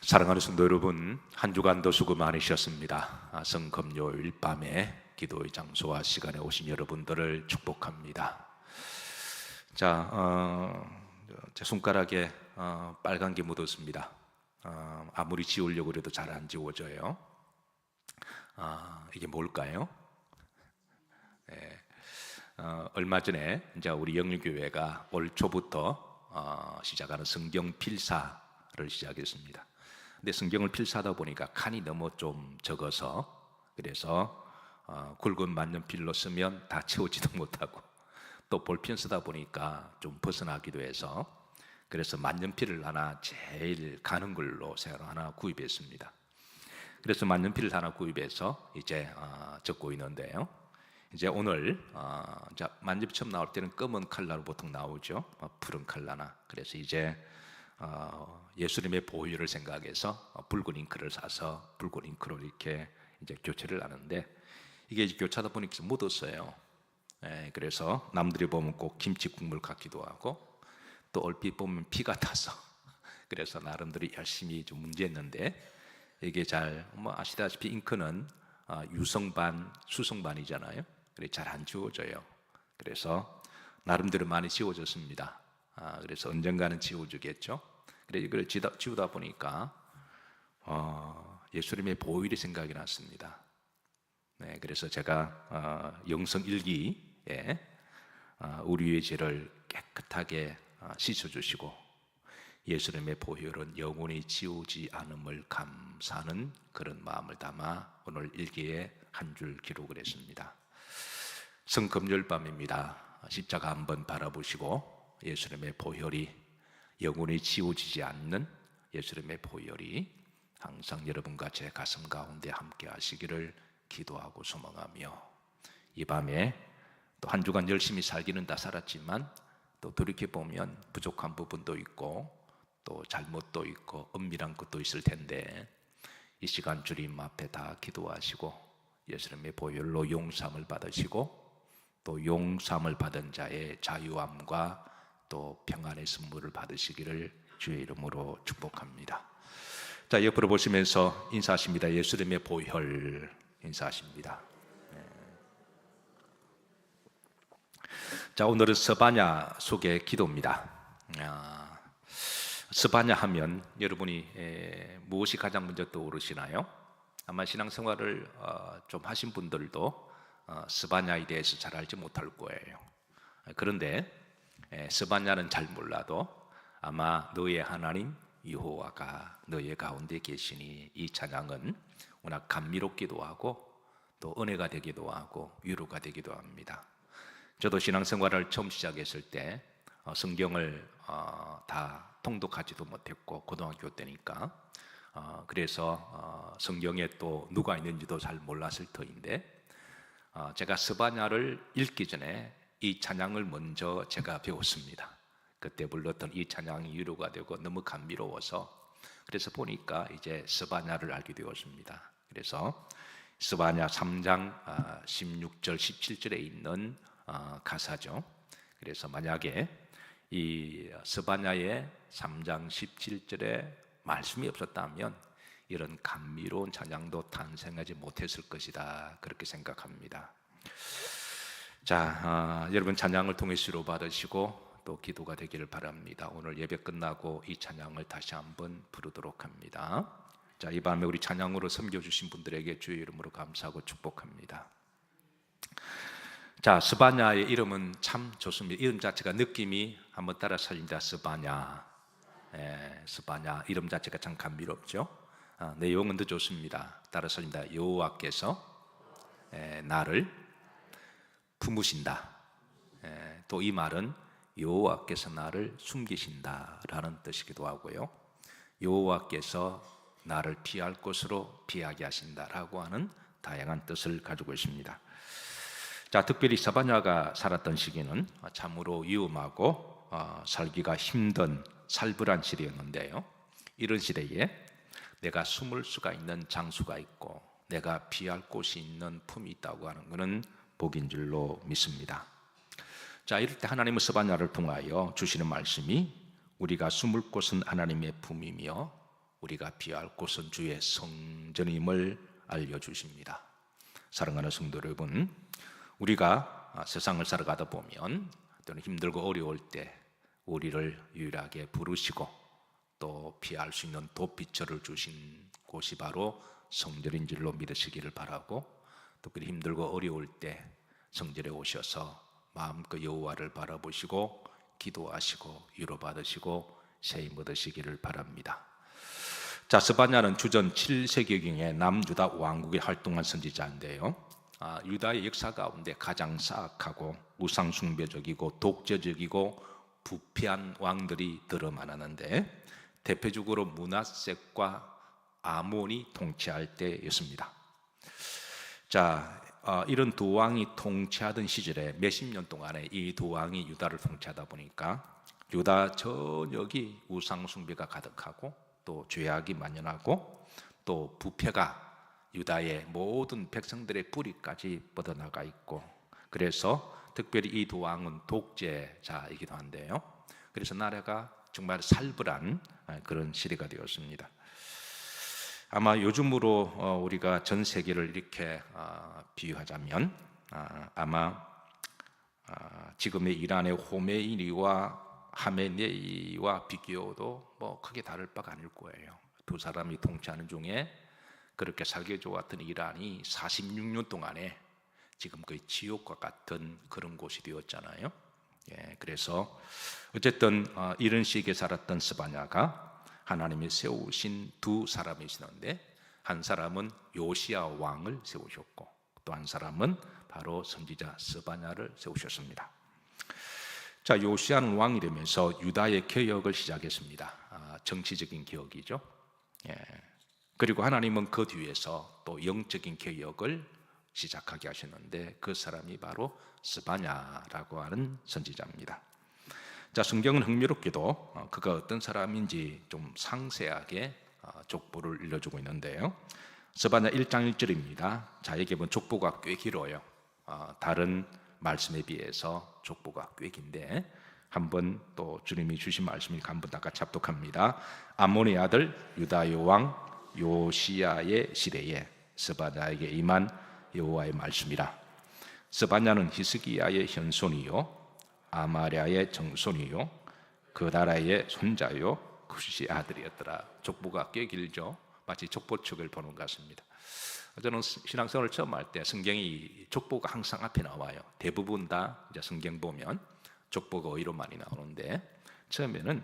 사랑하는 성도 여러분, 한 주간도 수고 많으셨습니다. 성금요일 밤에 기도의 장소와 시간에 오신 여러분들을 축복합니다. 제 손가락에 빨간 게 묻었습니다. 아무리 지우려고 해도 잘 안 지워져요. 이게 뭘까요? 얼마 전에 이제 우리 영일교회가 올 초부터 시작하는 성경 필사를 시작했습니다. 근데 성경을 필사하다 보니까 칸이 너무 좀 적어서, 그래서 굵은 만년필로 쓰면 다 채우지도 못하고, 또 볼펜 쓰다 보니까 좀 벗어나기도 해서, 그래서 만년필을 하나 제일 가는 걸로 새로 하나 구입했습니다. 그래서 만년필을 하나 구입해서 이제 적고 있는데요. 이제 오늘 만년필 처음 나올 때는 검은 컬러로 보통 나오죠. 푸른 컬러나. 그래서 이제 예수님의 보혈을 생각해서 붉은 잉크를 사서 붉은 잉크로 이렇게 이제 교체를 하는데, 이게 이제 교체하다 보니까 묻었어요. 그래서 남들이 보면 꼭 김치 국물 같기도 하고, 또 얼핏 보면 피 같아서 그래서 나름대로 열심히 좀 문제했는데, 이게 잘 아시다시피 잉크는 유성반, 수성반이잖아요. 그래서 잘 안 지워져요. 그래서 나름대로 많이 지워졌습니다. 그래서 언젠가는 지워주겠죠. 그래서 이걸 지우다 보니까 예수님의 보혈이 생각이 났습니다. 그래서 제가 영성일기에 우리의 죄를 깨끗하게 씻어주시고 예수님의 보혈은 영원히 지우지 않음을 감사하는 그런 마음을 담아 오늘 일기에 한 줄 기록을 했습니다. 성금요일 밤입니다. 십자가 한번 바라보시고 예수님의 보혈이 영원히 지워지지 않는 예수님의 보혈이 항상 여러분과 제 가슴 가운데 함께 하시기를 기도하고 소망하며, 이 밤에 또 한 주간 열심히 살기는 다 살았지만 또 돌이켜보면 부족한 부분도 있고 또 잘못도 있고 은밀한 것도 있을 텐데, 이 시간 주님 앞에 다 기도하시고 예수님의 보혈로 용서함을 받으시고, 또 용서함을 받은 자의 자유함과 또 평안의 선물을 받으시기를 주의 이름으로 축복합니다. 자, 옆으로 보시면서 인사하십니다. 예수님의 보혈 인사하십니다. 자, 오늘은 스바냐 속의 기도입니다. 스바냐 하면 여러분이 무엇이 가장 먼저 떠오르시나요? 아마 신앙생활을 좀 하신 분들도 스바냐에 대해서 잘 알지 못할 거예요. 그런데 스바냐는 잘 몰라도 아마 너의 하나님 여호와가 너의 가운데 계시니, 이 찬양은 워낙 감미롭기도 하고 또 은혜가 되기도 하고 위로가 되기도 합니다. 저도 신앙생활을 처음 시작했을 때 성경을 다 통독하지도 못했고 고등학교 때니까, 그래서 성경에 또 누가 있는지도 잘 몰랐을 터인데, 제가 스바냐를 읽기 전에 이 찬양을 먼저 제가 배웠습니다. 그때 불렀던 이 찬양이 위로가 되고 너무 감미로워서, 그래서 보니까 이제 스바냐를 알게 되었습니다. 그래서 스바냐 3장 16절 17절에 있는 가사죠. 그래서 만약에 이 스바냐의 3장 17절에 말씀이 없었다면 이런 감미로운 찬양도 탄생하지 못했을 것이다, 그렇게 생각합니다. 자, 여러분 찬양을 통해 위로 받으시고 또 기도가 되기를 바랍니다. 오늘 예배 끝나고 이 찬양을 다시 한번 부르도록 합니다. 자, 이 밤에 우리 찬양으로 섬겨주신 분들에게 주의 이름으로 감사하고 축복합니다. 자, 스바냐의 이름은 참 좋습니다. 이름 자체가 느낌이 한번 따라 살립니다. 스바냐. 스바냐 이름 자체가 참 감미롭죠. 내용은 더 좋습니다. 따라 살립니다. 여호와께서 나를 품으신다. 또 이 말은 여호와께서 나를 숨기신다라는 뜻이기도 하고요, 여호와께서 나를 피할 곳으로 피하게 하신다라고 하는 다양한 뜻을 가지고 있습니다. 자, 특별히 스바냐가 살았던 시기는 참으로 위험하고 살기가 힘든 살벌한 시대였는데요, 이런 시대에 내가 숨을 수가 있는 장소가 있고 내가 피할 곳이 있는 품이 있다고 하는 것은 복인 줄로 믿습니다. 자, 이럴 때 하나님은 스바냐를 통하여 주시는 말씀이, 우리가 숨을 곳은 하나님의 품이며 우리가 피할 곳은 주의 성전임을 알려주십니다. 사랑하는 성도 여러분, 우리가 세상을 살아가다 보면 또는 힘들고 어려울 때 우리를 유일하게 부르시고 또 피할 수 있는 도피처를 주신 곳이 바로 성전인 줄로 믿으시기를 바라고, 특별히 힘들고 어려울 때 성전에 오셔서 마음껏 여호와를 바라보시고 기도하시고 위로받으시고 세임 얻으시기를 바랍니다. 자, 스바냐는 주전 7세기경에 남유다 왕국에 활동한 선지자인데요, 유다의 역사 가운데 가장 사악하고 우상숭배적이고 독재적이고 부패한 왕들이 들어많았는데 대표적으로 므낫셋과 아몬이 통치할 때였습니다. 자, 이런 두 왕이 통치하던 시절에 몇십 년 동안에 이 두 왕이 유다를 통치하다 보니까 유다 전역이 우상숭배가 가득하고 또 죄악이 만연하고 또 부패가 유다의 모든 백성들의 뿌리까지 뻗어나가 있고, 그래서 특별히 이 두 왕은 독재자이기도 한데요, 그래서 나라가 정말 살벌한 그런 시대가 되었습니다. 아마 요즘으로 우리가 전 세계를 이렇게 비유하자면 아마 지금의 이란의 호메이니와 하메네이와 비교도 뭐 크게 다를 바가 아닐 거예요. 두 사람이 통치하는 중에 그렇게 살기 좋았던 이란이 46년 동안에 지금 거의 지옥과 같은 그런 곳이 되었잖아요. 그래서 어쨌든 이런 시기에 살았던 스바냐가 하나님이 세우신 두 사람이 있었는데, 한 사람은 요시야 왕을 세우셨고 또 한 사람은 바로 선지자 스바냐를 세우셨습니다. 자, 요시야는 왕이 되면서 유다의 개혁을 시작했습니다. 정치적인 개혁이죠. 그리고 하나님은 그 뒤에서 또 영적인 개혁을 시작하게 하셨는데 그 사람이 바로 스바냐라고 하는 선지자입니다. 자, 성경은 흥미롭게도 그가 어떤 사람인지 좀 상세하게 족보를 일러주고 있는데요, 스바냐 1장 1절입니다. 자, 여기 보면 족보가 꽤 길어요. 다른 말씀에 비해서 족보가 꽤 긴데 한번 또 주님이 주신 말씀이니까 한번 다 같이 합독합니다. 아몬의 아들 유다의 왕 요시야의 시대에 스바냐에게 임한 여호와의 말씀이라. 스바냐는 히스기야의 현손이요 아마랴의 정손이요 그 나라의 손자요 쿠시의 아들이었더라. 족보가 꽤 길죠. 마치 족보책을 보는 것 같습니다. 저는 신앙생활을 처음 할 때 성경이 족보가 항상 앞에 나와요. 대부분 다 이제 성경 보면 족보가 의로 많이 나오는데 처음에는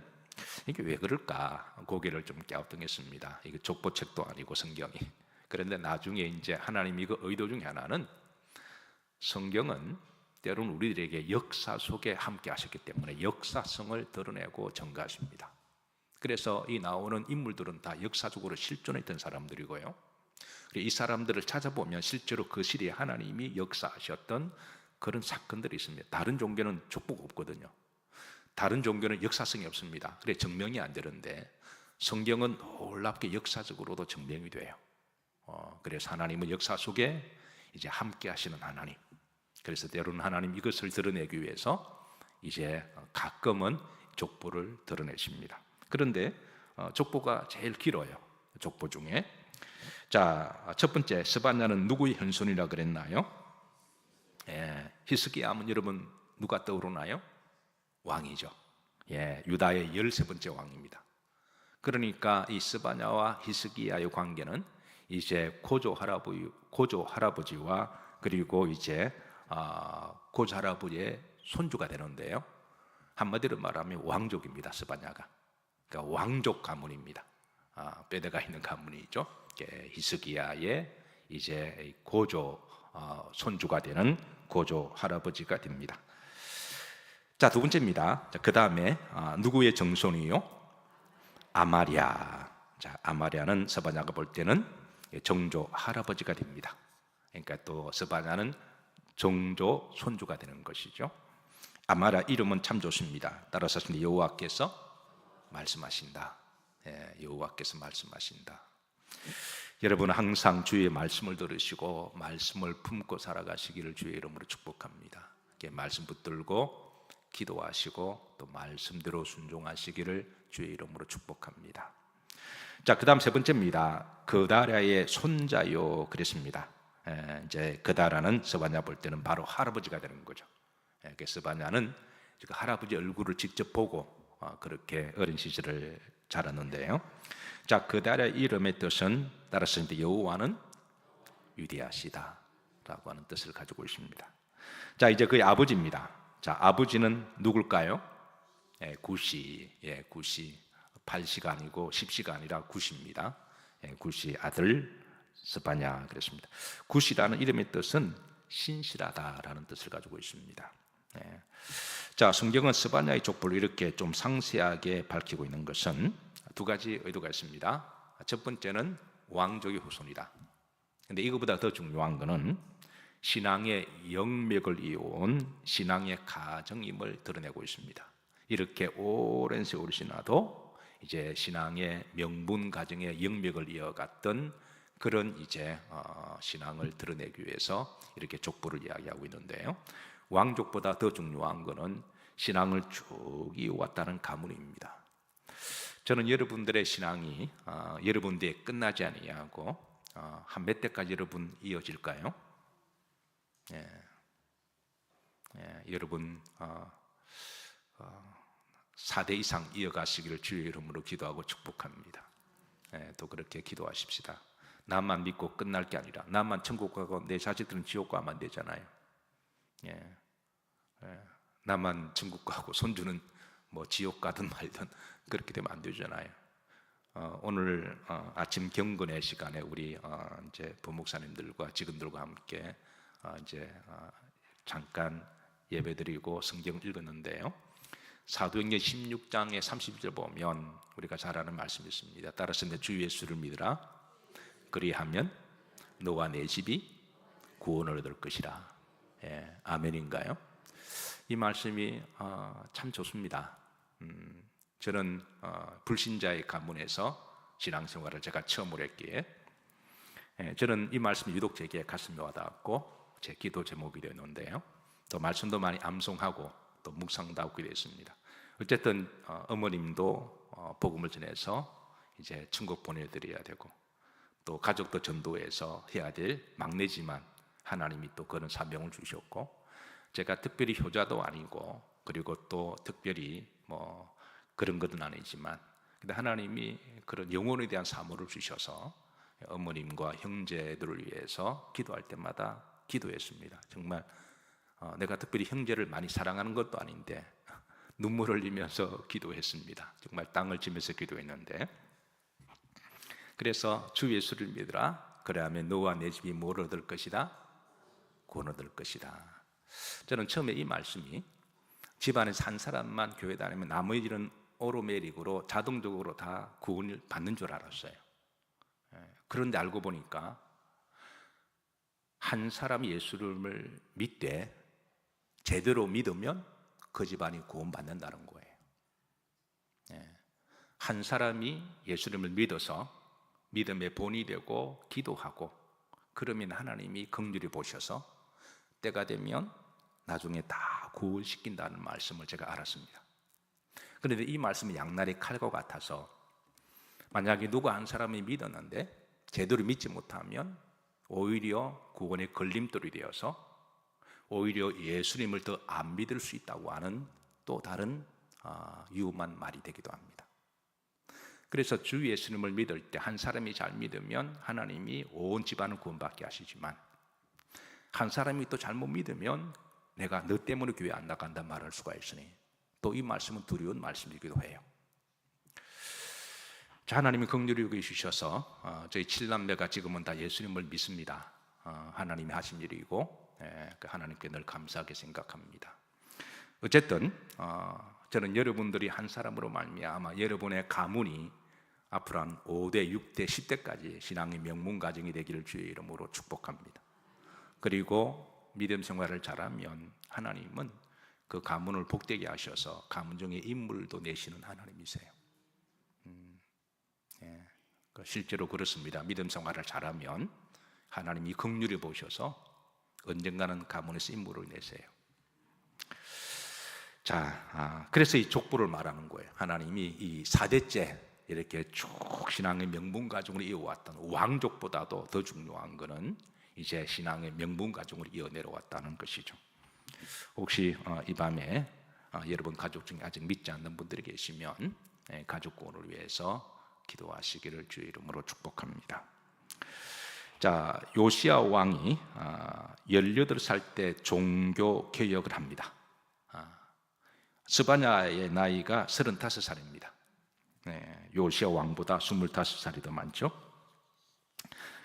이게 왜 그럴까 고개를 좀 갸우뚱했습니다. 이게 족보책도 아니고 성경이. 그런데 나중에 이제 하나님이 그 의도 중에 하나는 성경은 때로는 우리들에게 역사 속에 함께 하셨기 때문에 역사성을 드러내고 전가하십니다. 그래서 이 나오는 인물들은 다 역사적으로 실존했던 사람들이고요, 이 사람들을 찾아보면 실제로 그 시대에 하나님이 역사하셨던 그런 사건들이 있습니다. 다른 종교는 족보가 없거든요. 다른 종교는 역사성이 없습니다. 그래 증명이 안 되는데 성경은 놀랍게 역사적으로도 증명이 돼요. 그래서 하나님은 역사 속에 이제 함께 하시는 하나님. 그래서 때로는 하나님 이것을 드러내기 위해서 이제 가끔은 족보를 드러내십니다. 그런데 족보가 제일 길어요. 족보 중에. 자, 첫 번째 스바냐는 누구의 현손이라 그랬나요? 히스기야 하면 여러분 누가 떠오르나요? 왕이죠. 유다의 13번째 왕입니다. 그러니까 이 스바냐와 히스기야의 관계는 이제 고조 할아버지와 그리고 이제 고조 할아버지의 손주가 되는데요, 한마디로 말하면 왕족입니다. 스바냐가. 그러니까 왕족 가문입니다. 뼈대가 있는 가문이죠. 히스기야의 이제 고조 손주가 되는 고조 할아버지가 됩니다. 자, 두 번째입니다. 그 다음에 누구의 정손이요? 아마랴. 자, 아마랴는 스바냐가 볼 때는 정조 할아버지가 됩니다. 그러니까 또 스바냐는 정조 손주가 되는 것이죠. 아마랴 이름은 참 좋습니다. 따라서 여호와께서 말씀하신다. 여호와께서 말씀하신다. 여러분 항상 주의 말씀을 들으시고 말씀을 품고 살아가시기를 주의 이름으로 축복합니다. 말씀 붙들고 기도하시고 또 말씀대로 순종하시기를 주의 이름으로 축복합니다. 자, 그다음 세 번째입니다. 그다라의 손자요 그랬습니다. 이제 그다라는 스바냐 볼 때는 바로 할아버지가 되는 거죠. 그 스바냐는 그 할아버지 얼굴을 직접 보고 그렇게 어린 시절을 자랐는데요. 자, 그다라의 이름의 뜻은 따라서 이제 여호와는 위대하시다라고 하는 뜻을 가지고 있습니다. 자, 이제 그의 아버지입니다. 자, 아버지는 누굴까요? 구시, 구시. 8시가 아니고 10시가 아니라 구시입니다. 구시 아들 스바냐 그랬습니다. 구시라는 이름의 뜻은 신실하다라는 뜻을 가지고 있습니다. 자, 성경은 스바냐의 족보를 이렇게 좀 상세하게 밝히고 있는 것은 두 가지 의도가 있습니다. 첫 번째는 왕족의 후손이다. 근데 이거보다 더 중요한 것은 신앙의 영맥을 이어온 신앙의 가정임을 드러내고 있습니다. 이렇게 오랜 세월이 지나도 이제 신앙의 명분 가정의 영맥을 이어갔던 그런 이제 신앙을 드러내기 위해서 이렇게 족보를 이야기하고 있는데요. 왕족보다 더 중요한 것은 신앙을 쭉 이어왔다는 가문입니다. 저는 여러분들의 신앙이 여러분들에 끝나지 아니하고 한 몇 대까지 여러분 이어질까요? 여러분 4대 이상 이어가시기를 주의 이름으로 기도하고 축복합니다. 또 그렇게 기도하십시다. 나만 믿고 끝날 게 아니라 나만 천국 가고 내 자식들은 지옥 가면 안 되잖아요. 나만 천국 가고 손주는 뭐 지옥 가든 말든 그렇게 되면 안 되잖아요. 오늘 아침 경건의 시간에 우리 이제 부목사님들과 직원들과 함께 이제 잠깐 예배드리고 성경 읽었는데요. 사도행전 16장의 30절 보면 우리가 잘 아는 말씀이 있습니다. 따라서 내 주 예수를 믿으라. 그리하면 너와 내 집이 구원을 얻을 것이라. 아멘인가요? 이 말씀이 참 좋습니다. 저는 불신자의 가문에서 신앙생활을 제가 처음으로 했기에 저는 이 말씀이 유독 제게 가슴에 와닿았고 제 기도 제목이 되었는데요. 또 말씀도 많이 암송하고 또 묵상도 하고 됐습니다. 어쨌든 어머님도 복음을 전해서 이제 천국 보내드려야 되고 또 가족도 전도해서 해야 될 막내지만 하나님이 또 그런 사명을 주셨고 제가 특별히 효자도 아니고 그리고 또 특별히 뭐 그런 것은 아니지만 근데 하나님이 그런 영혼에 대한 사모를 주셔서 어머님과 형제들을 위해서 기도할 때마다 기도했습니다. 정말 내가 특별히 형제를 많이 사랑하는 것도 아닌데 눈물을 흘리면서 기도했습니다. 정말 땅을 치면서 기도했는데 그래서 주 예수를 믿으라. 그래야면 너와 내 집이 뭘 얻을 것이다? 구원 얻을 것이다. 저는 처음에 이 말씀이 집안에서 한 사람만 교회 다니면 나머지는 오토매틱으로 자동적으로 다 구원을 받는 줄 알았어요. 그런데 알고 보니까 한 사람이 예수를 믿되 제대로 믿으면 그 집안이 구원받는다는 거예요. 한 사람이 예수님을 믿어서 믿음의 본이 되고 기도하고 그러면 하나님이 긍휼히 보셔서 때가 되면 나중에 다 구원시킨다는 말씀을 제가 알았습니다. 그런데 이 말씀은 양날의 칼과 같아서 만약에 누구 한 사람이 믿었는데 제대로 믿지 못하면 오히려 구원의 걸림돌이 되어서 오히려 예수님을 더 안 믿을 수 있다고 하는 또 다른 위험한 말이 되기도 합니다. 그래서 주 예수님을 믿을 때 한 사람이 잘 믿으면 하나님이 온 집안을 구원받게 하시지만 한 사람이 또 잘못 믿으면 내가 너 때문에 교회 안 나간다 말할 수가 있으니 또 이 말씀은 두려운 말씀이기도 해요. 자, 하나님이 긍휼히 여기주셔서 저희 7남매가 지금은 다 예수님을 믿습니다. 하나님이 하신 일이고 하나님께 늘 감사하게 생각합니다. 어쨌든 저는 여러분들이 한 사람으로 말미암아 여러분의 가문이 앞으로 한 5대, 6대, 10대까지 신앙의 명문 가정이 되기를 주의 이름으로 축복합니다. 그리고 믿음 생활을 잘하면 하나님은 그 가문을 복되게 하셔서 가문 중에 인물도 내시는 하나님이세요. 실제로 그렇습니다. 믿음 생활을 잘하면 하나님이 긍휼히 보셔서 언젠가는 가문에서 인물을 내세요. 자, 그래서 이 족보를 말하는 거예요. 하나님이 이 4대째 이렇게 쭉 신앙의 명문 가정을 이어왔던 왕족보다도 더 중요한 것은 이제 신앙의 명문 가정을 이어내려왔다는 것이죠. 혹시 이 밤에 여러분 가족 중에 아직 믿지 않는 분들이 계시면 가족 구원을 위해서 기도하시기를 주의 이름으로 축복합니다. 자, 요시야 왕이 18살 때 종교 개혁을 합니다. 스바냐의 나이가 35살입니다. 요시야 왕보다 25살이 더 많죠.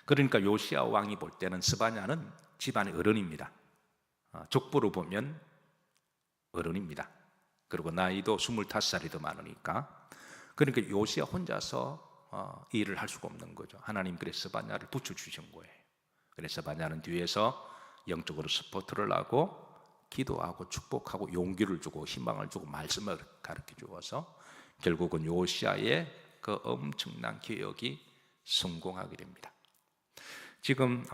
그러니까 요시야 왕이 볼 때는 스바냐는 집안의 어른입니다. 족보로 보면 어른입니다. 그리고 나이도 25살이 더 많으니까, 그러니까 요시야 혼자서 일을 할 수가 없는 거죠. 하나님 그래서 스바냐를 붙여주신 거예요. 그래서 스바냐는 뒤에서 영적으로 스포트를 하고 기도하고 축복하고 용기를 주고 희망을 주고 말씀을 가르쳐 주어서 결국은 요시야의 그 엄청난 개혁이 성공하게 됩니다. 지금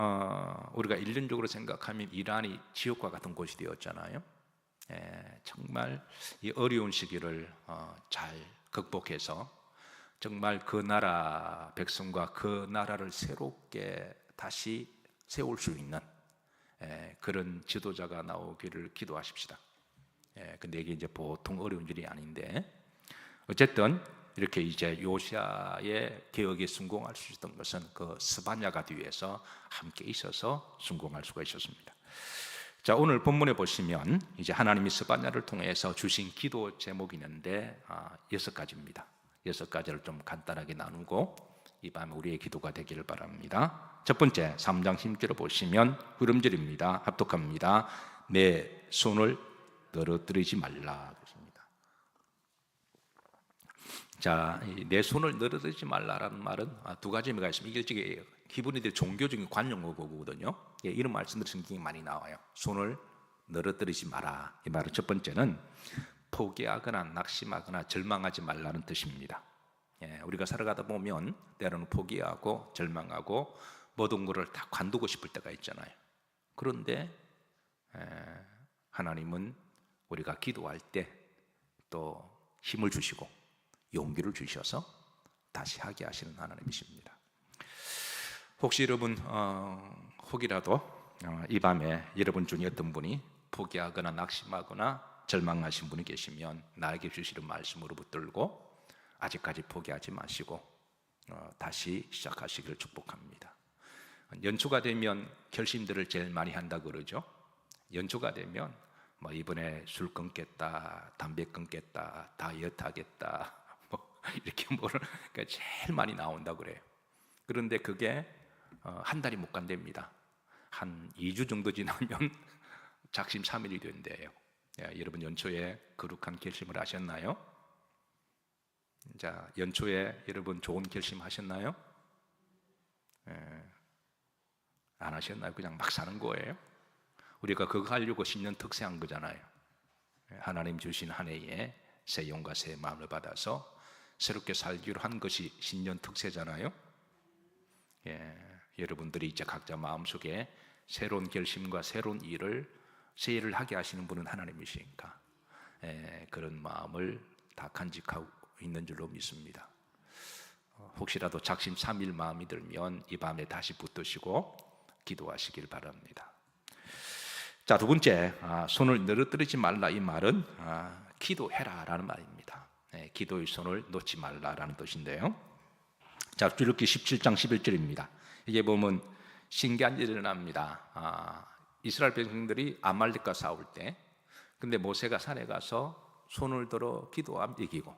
우리가 일륜적으로 생각하면 이란이 지옥과 같은 곳이 되었잖아요. 정말 이 어려운 시기를 잘 극복해서 정말 그 나라 백성과 그 나라를 새롭게 다시 세울 수 있는 그런 지도자가 나오기를 기도하십시다. 근데 이게 이제 보통 어려운 일이 아닌데, 어쨌든 이렇게 이제 요시야의 개혁에 성공할 수 있었던 것은 그 스바냐가 뒤에서 함께 있어서 성공할 수가 있었습니다. 자, 오늘 본문에 보시면 이제 하나님이 스바냐를 통해서 주신 기도 제목이 있는데 6가지입니다. 6가지를 좀 간단하게 나누고 이 밤에 우리의 기도가 되기를 바랍니다. 첫 번째 3장 10절을 보시면 후렴절입니다. 합독합니다. 내 손을 늘어뜨리지 말라. 자, 내 손을 늘어뜨리지 말라라는 말은 두 가지 의미가 있습니다. 이게 히브리들 종교적인 관용 어구거든요. 이런 말씀들 성경에 많이 나와요. 손을 늘어뜨리지 마라. 이 말은 첫 번째는 포기하거나 낙심하거나 절망하지 말라는 뜻입니다. 우리가 살아가다 보면 때로는 포기하고 절망하고 모든 것을 다 관두고 싶을 때가 있잖아요. 그런데 하나님은 우리가 기도할 때 또 힘을 주시고 용기를 주셔서 다시 하게 하시는 하나님이십니다. 혹시 여러분 혹이라도 이 밤에 여러분 중에 어떤 분이 포기하거나 낙심하거나 절망하신 분이 계시면 나에게 주시는 말씀으로 붙들고 아직까지 포기하지 마시고 다시 시작하시기를 축복합니다. 연초가 되면 결심들을 제일 많이 한다 그러죠. 연초가 되면 뭐 이번에 술 끊겠다, 담배 끊겠다, 다이어트 하겠다, 뭐 이렇게 뭐를 그러니까 제일 많이 나온다 그래요. 그런데 그게 한 달이 못 간답니다. 한 2주 정도 지나면 작심삼일이 된대요. 여러분 연초에 거룩한 결심을 하셨나요? 자, 연초에 여러분 좋은 결심 하셨나요? 안 하셨나요? 그냥 막 사는 거예요? 우리가 그거 하려고 신년 특세한 거잖아요. 하나님 주신 한 해에 새 영과 새 마음을 받아서 새롭게 살기로 한 것이 신년 특세잖아요. 여러분들이 이제 각자 마음속에 새로운 결심과 새로운 새 일을 하게 하시는 분은 하나님이시니까 그런 마음을 다 간직하고 있는 줄로 믿습니다. 혹시라도 작심삼일 마음이 들면 이 밤에 다시 붙드시고 기도하시길 바랍니다. 자, 두 번째 손을 늘어뜨리지 말라. 이 말은 기도해라라는 말입니다. 기도의 손을 놓지 말라라는 뜻인데요. 자, 출애굽기 17장 11절입니다. 이게 보면 신기한 일이 일어납니다. 이스라엘 백성들이 아말렉과 싸울 때, 근데 모세가 산에 가서 손을 들어 기도하면 이기고,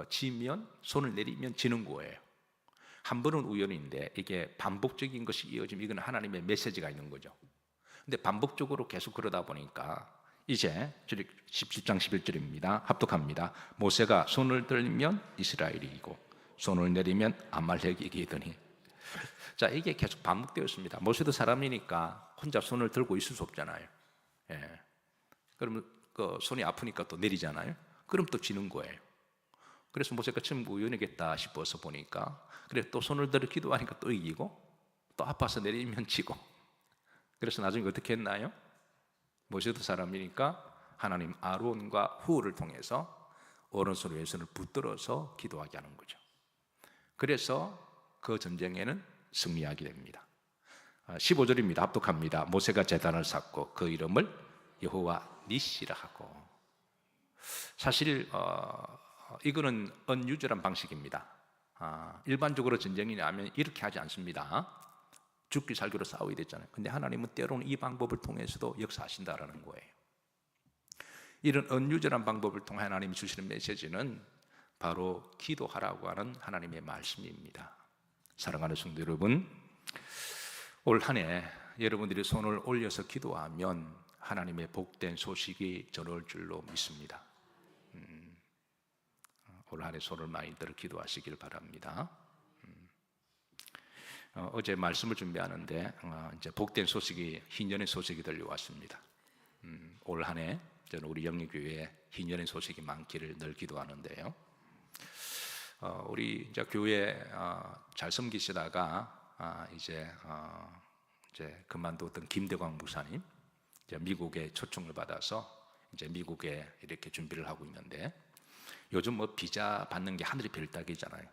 지면 손을 내리면 지는 거예요. 한 번은 우연인데 이게 반복적인 것이 이어지면 이건 하나님의 메시지가 있는 거죠. 근데 반복적으로 계속 그러다 보니까 이제 17장 11절입니다. 합독합니다. 모세가 손을 들면 이스라엘이 이기고 손을 내리면 아말렉이 이기더니, 자, 이게 계속 반복되었습니다. 모세도 사람이니까 혼자 손을 들고 있을 수 없잖아요. 그러면 그 손이 아프니까 또 내리잖아요. 그럼 또 지는 거예요. 그래서 모세가 처음 우연이겠다 싶어서 보니까 그래 또 손을 들어 기도하니까 또 이기고 또 아파서 내리면 지고, 그래서 나중에 어떻게 했나요? 모세도 사람이니까 하나님 아론과 후를 통해서 오른손 왼손을 붙들어서 기도하게 하는 거죠. 그래서 그 전쟁에는 승리하게 됩니다. 15절입니다. 합독합니다. 모세가 제단을 쌓고 그 이름을 여호와 니시라 하고. 사실 이거는 언유절한 방식입니다. 일반적으로 전쟁이 나면 이렇게 하지 않습니다. 죽기 살기로 싸워야 됐잖아요. 근데 하나님은 때로는 이 방법을 통해서도 역사하신다라는 거예요. 이런 언유절한 방법을 통해 하나님이 주시는 메시지는 바로 기도하라고 하는 하나님의 말씀입니다. 사랑하는 성도 여러분, 올 한 해 여러분들이 손을 올려서 기도하면 하나님의 복된 소식이 전할 줄로 믿습니다. 올 한 해 손을 많이 들어 기도하시길 바랍니다. 어제 말씀을 준비하는데 이제 복된 소식이, 희년의 소식이 들려왔습니다. 올 한 해 저는 우리 영리교회에 희년의 소식이 많기를 늘 기도하는데요. 우리 이제 교회 잘 섬기시다가 이제 그만뒀던 김대광 목사님, 이제 미국에 초청을 받아서 이제 미국에 이렇게 준비를 하고 있는데, 요즘 뭐 비자 받는 게 하늘이 별 따기잖아요.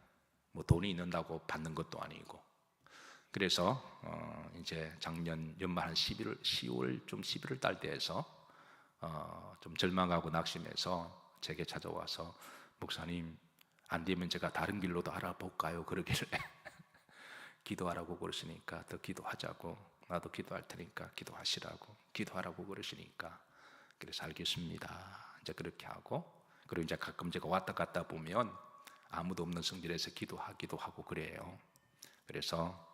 뭐 돈이 있는다고 받는 것도 아니고. 그래서 이제 작년 연말 한 10월 11월 달 때에서 좀 절망하고 낙심해서 제게 찾아와서, 목사님 안 되면 제가 다른 길로도 알아볼까요? 그러길래 기도하라고 그러시니까 더 기도하자고, 나도 기도할 테니까 기도하시라고, 기도하라고 그러시니까 그래서 알겠습니다. 이제 그렇게 하고, 그리고 이제 가끔 제가 왔다 갔다 보면 아무도 없는 성질에서 기도하기도 하고 그래요. 그래서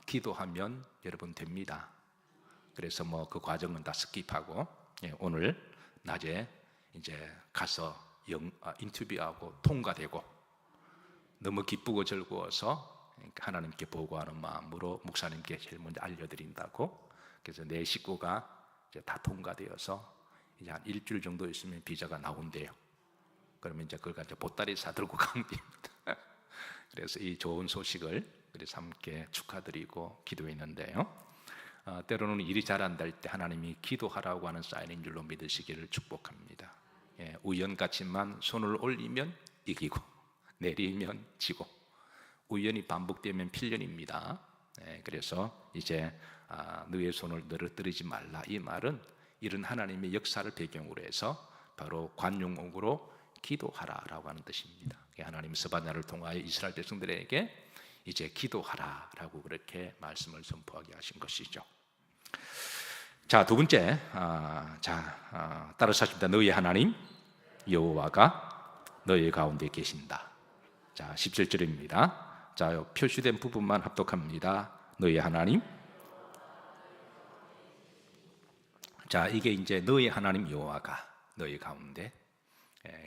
기도하면 여러분 됩니다. 그래서 뭐 그 과정은 다 스킵하고, 오늘 낮에 이제 가서 인터뷰하고 통과되고 너무 기쁘고 즐거워서 하나님께 보고하는 마음으로 목사님께 제일 먼저 알려드린다고. 그래서 내 식구가 이제 다 통과되어서 이제 한 일주일 정도 있으면 비자가 나온대요. 그러면 이제 그걸 가지고 보따리 싸들고 가면 됩니다. 그래서 이 좋은 소식을 그래서 함께 축하드리고 기도했는데요. 때로는 일이 잘 안 될 때 하나님이 기도하라고 하는 사인인 줄로 믿으시기를 축복합니다. 우연같이만 손을 올리면 이기고 내리면 지고, 우연이 반복되면 필연입니다. 그래서 이제 너의 손을 늘어뜨리지 말라, 이 말은 이런 하나님의 역사를 배경으로 해서 바로 관용옥으로 기도하라라고 하는 뜻입니다. 하나님 서바냐를 통하여 이스라엘 백성들에게 이제 기도하라라고 그렇게 말씀을 선포하게 하신 것이죠. 자, 두 번째, 따라서 하십니다. 너희 하나님 여호와가 너희 가운데 계신다. 자, 17절입니다. 자, 표시된 부분만 합독합니다. 너희 하나님. 자, 이게 이제 너희 하나님 여호와가 너희 가운데.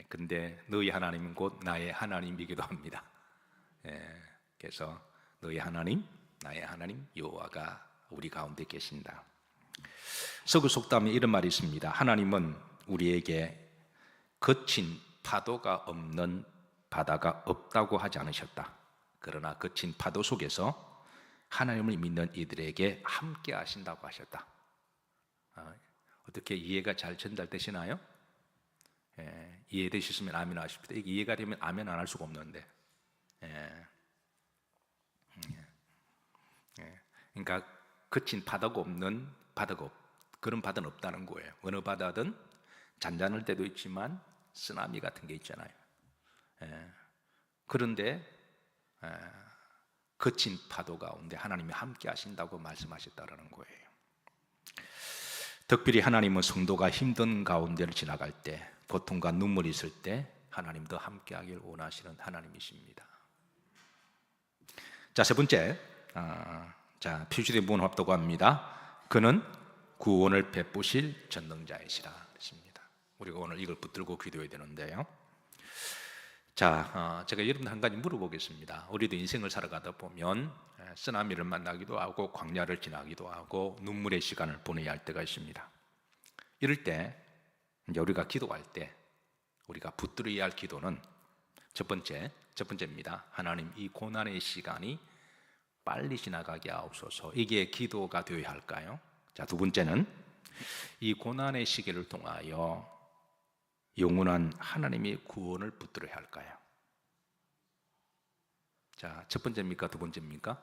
근데 너희 하나님은 곧 나의 하나님이기도 합니다. 그래서 너희 하나님, 나의 하나님 여호와가 우리 가운데 계신다. 서구 속담에 이런 말이 있습니다. 하나님은 우리에게 거친 파도가 없는 바다가 없다고 하지 않으셨다. 그러나 거친 파도 속에서 하나님을 믿는 이들에게 함께 하신다고 하셨다. 어떻게 이해가 잘 전달되시나요? 이해되셨으면 아멘 하십시다. 이게 이해가 되면 아멘 안 할 수가 없는데. 그러니까 거친 바다가 없는 바다가 그런 바다는 없다는 거예요. 어느 바다든 잔잔할 때도 있지만 쓰나미 같은 게 있잖아요. 그런데 거친 파도 가운데 하나님이 함께 하신다고 말씀하셨다는 거예요. 특별히 하나님은 성도가 힘든 가운데를 지나갈 때, 고통과 눈물이 있을 때 하나님도 함께 하길 원하시는 하나님이십니다. 자, 세 번째, 표시된 부분 합독 합니다. 그는 구원을 베푸실 전능자이시라 했습니다. 우리가 오늘 이걸 붙들고 기도해야 되는데요. 자, 제가 여러분들 한 가지 물어보겠습니다. 우리도 인생을 살아가다 보면 쓰나미를 만나기도 하고 광야를 지나기도 하고 눈물의 시간을 보내야 할 때가 있습니다. 이럴 때 이제 우리가 기도할 때 우리가 붙들어야 할 기도는 첫 번째입니다. 하나님, 이 고난의 시간이 빨리 지나가게 하옵소서. 이게 기도가 되어야 할까요? 자, 두 번째는 이 고난의 시기를 통하여 영원한 하나님의 구원을 붙들어야 할까요? 자, 첫 번째입니까? 두 번째입니까?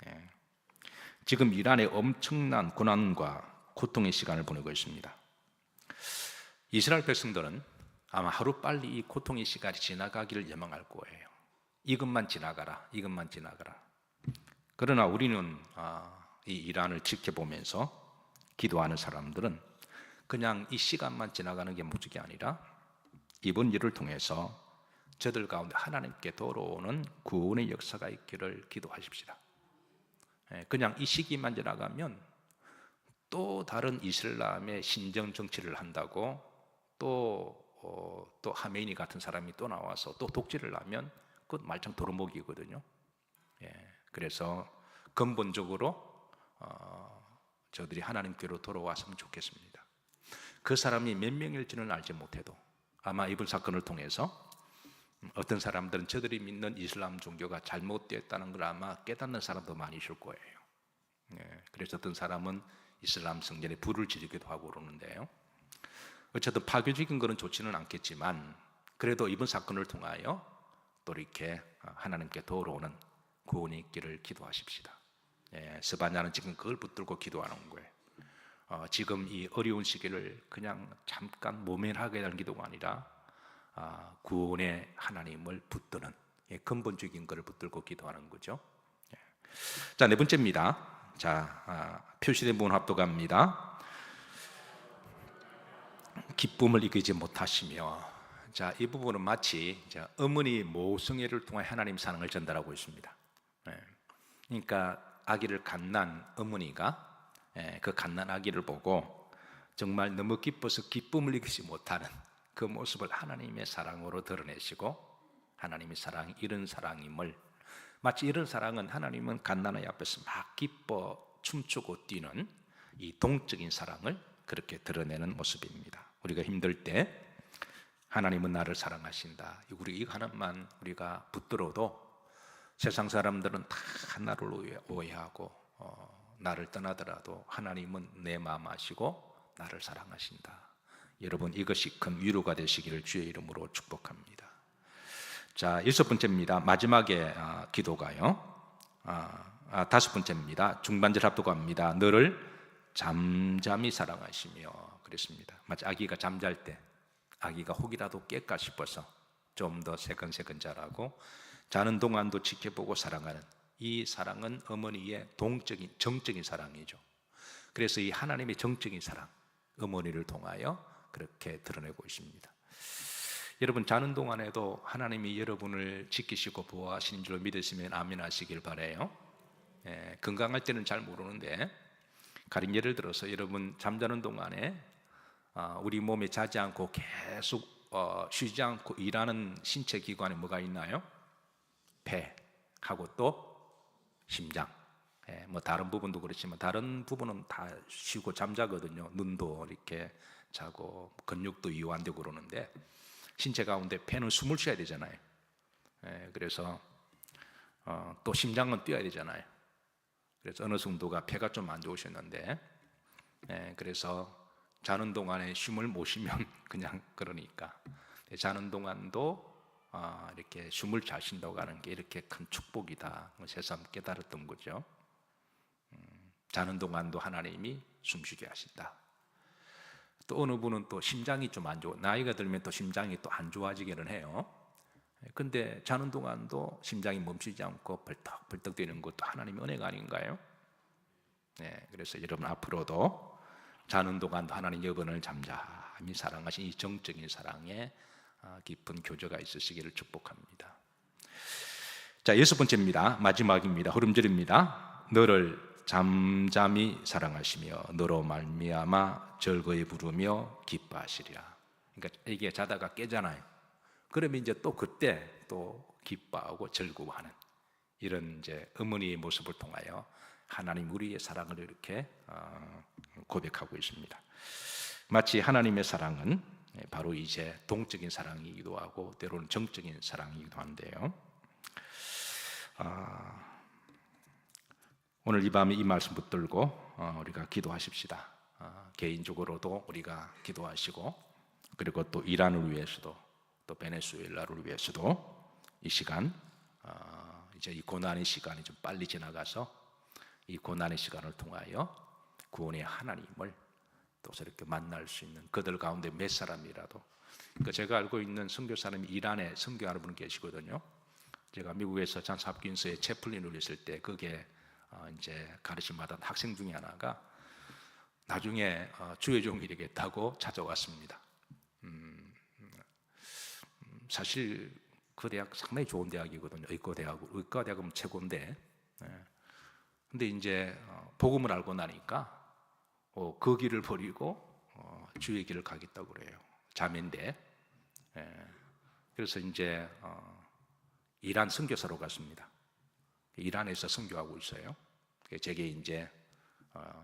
예. 지금 이란에 엄청난 고난과 고통의 시간을 보내고 있습니다. 이스라엘 백성들은 아마 하루빨리 이 고통의 시간이 지나가기를 예망할 거예요. 이것만 지나가라, 이것만 지나가라. 그러나 우리는 이 이란을 지켜보면서 기도하는 사람들은 그냥 이 시간만 지나가는 게 목적이 아니라 이번 일을 통해서 저들 가운데 하나님께 돌아오는 구원의 역사가 있기를 기도하십시다. 그냥 이 시기만 지나가면 또 다른 이슬람의 신정 정치를 한다고 또 하메니 같은 사람이 또 나와서 또 독재를 하면 그것 말짱 도루묵이거든요. 그래서 근본적으로 저들이 하나님께로 돌아왔으면 좋겠습니다. 그 사람이 몇 명일지는 알지 못해도 아마 이번 사건을 통해서 어떤 사람들은 저들이 믿는 이슬람 종교가 잘못되었다는 걸 아마 깨닫는 사람도 많이 있을 거예요. 그래서 어떤 사람은 이슬람 성전에 불을 지르기도 하고 그러는데요. 어쨌든 파괴적인 것은 좋지는 않겠지만 그래도 이번 사건을 통하여 또 이렇게 하나님께 돌아오는 구원이 있기를 기도하십시다. 스바냐는 지금 그걸 붙들고 기도하는 거예요. 지금 이 어려운 시기를 그냥 잠깐 모면하게 하는 기도가 아니라 구원의 하나님을 붙드는 근본적인 것을 붙들고 기도하는 거죠. 자, 네 번째입니다. 자, 표시된 부분 합독합니다. 기쁨을 이기지 못하시며, 자, 이 부분은 마치 어머니 모성애를 통해 하나님 사랑을 전달하고 있습니다. 그러니까 아기를 갓난 어머니가 그 갓난 아기를 보고 정말 너무 기뻐서 기쁨을 이기지 못하는 그 모습을 하나님의 사랑으로 드러내시고, 하나님의 사랑이 이런 사랑임을, 마치 이런 사랑은 하나님은 갓난아이 앞에서 막 기뻐 춤추고 뛰는 이 동적인 사랑을 그렇게 드러내는 모습입니다. 우리가 힘들 때 하나님은 나를 사랑하신다, 우리 이 하나만 우리가 붙들어도 세상 사람들은 다 나를 오해하고 나를 떠나더라도 하나님은 내 마음 아시고 나를 사랑하신다. 여러분, 이것이 큰 위로가 되시기를 주의 이름으로 축복합니다. 자, 여섯 번째입니다. 마지막에 기도가요. 다섯 번째입니다. 중반절 합독합니다. 너를 잠잠히 사랑하시며, 그랬습니다. 마치 아기가 잠잘 때 아기가 혹이라도 깰까 싶어서 좀 더 세근세근 자라고 자는 동안도 지켜보고 사랑하는 이 사랑은 어머니의 동적인 정적인 사랑이죠. 그래서 이 하나님의 정적인 사랑, 어머니를 통하여 그렇게 드러내고 있습니다. 여러분, 자는 동안에도 하나님이 여러분을 지키시고 보호하시는 줄 믿으시면 아멘 하시길 바라요. 건강할 때는 잘 모르는데, 가령 예를 들어서 여러분 잠자는 동안에 우리 몸에 자지 않고 계속 쉬지 않고 일하는 신체 기관에 뭐가 있나요? 폐하고 또 심장. 뭐 다른 부분도 그렇지만 다른 부분은 다 쉬고 잠자거든요. 눈도 이렇게 자고 근육도 이완되고 그러는데, 신체 가운데 폐는 숨을 쉬어야 되잖아요. 그래서 또 심장은 뛰어야 되잖아요. 그래서 어느 정도가 폐가 좀 안 좋으셨는데, 그래서 자는 동안에 숨을 못 쉬면 그냥 그러니까 자는 동안도 이렇게 숨을 잘 쉰다고 하는 게 이렇게 큰 축복이다, 새삼 깨달았던 거죠. 자는 동안도 하나님이 숨쉬게 하신다. 또 어느 분은 또 심장이 좀 안 좋아, 나이가 들면 또 심장이 또 안 좋아지기는 해요. 근데 자는 동안도 심장이 멈추지 않고 벌떡벌떡 뛰는 것도 하나님의 은혜가 아닌가요? 그래서 여러분 앞으로도 자는 동안도 하나님 여러분을 잠잠히 사랑하신 이 정적인 사랑에 깊은 교제가 있으시기를 축복합니다. 자, 여섯 번째입니다. 마지막입니다. 흐름절입니다. 너를 잠잠히 사랑하시며 너로 말미암아 즐거이 부르며 기뻐하시리라. 그러니까 이게 자다가 깨잖아요. 그러면 이제 또 그때 또 기뻐하고 즐거워하는 이런 이제 어머니의 모습을 통하여 하나님 우리의 사랑을 이렇게 고백하고 있습니다. 마치 하나님의 사랑은 바로 이제 동적인 사랑이기도 하고 때로는 정적인 사랑이기도 한데요. 오늘 이 밤에 이 말씀 붙들고 우리가 기도하십시다. 개인적으로도 우리가 기도하시고, 그리고 또 이란을 위해서도 또 베네수엘라를 위해서도 이 시간 이제 이 고난의 시간이 좀 빨리 지나가서 이 고난의 시간을 통하여 구원의 하나님을 또 저렇게 만날 수 있는 그들 가운데 몇 사람이라도, 그러니까 제가 알고 있는 선교사님이 이란에 선교하는 분 계시거든요. 제가 미국에서 잔스 홉킨스의 채플린을 했을 때 그게 이제 가르침 받은 학생 중에 하나가 나중에 주의 종이 되겠다고 찾아왔습니다. 사실 그 대학 상당히 좋은 대학이거든요. 의과대학은 최고인데, 근데 이제 복음을 알고 나니까 그 길을 버리고 주의 길을 가겠다고 그래요. 자매인데, 그래서 이제 이란 선교사로 갔습니다. 이란에서 선교하고 있어요. 제게 이제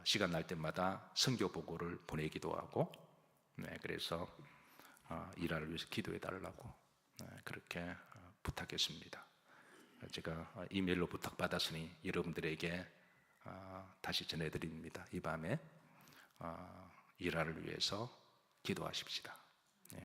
시간 날 때마다 선교 보고를 보내기도 하고, 그래서 이란을 위해서 기도해 달라고 그렇게 부탁했습니다. 제가 이메일로 부탁받았으니 여러분들에게 다시 전해드립니다. 이 밤에 이란을 위해서 기도하십시다.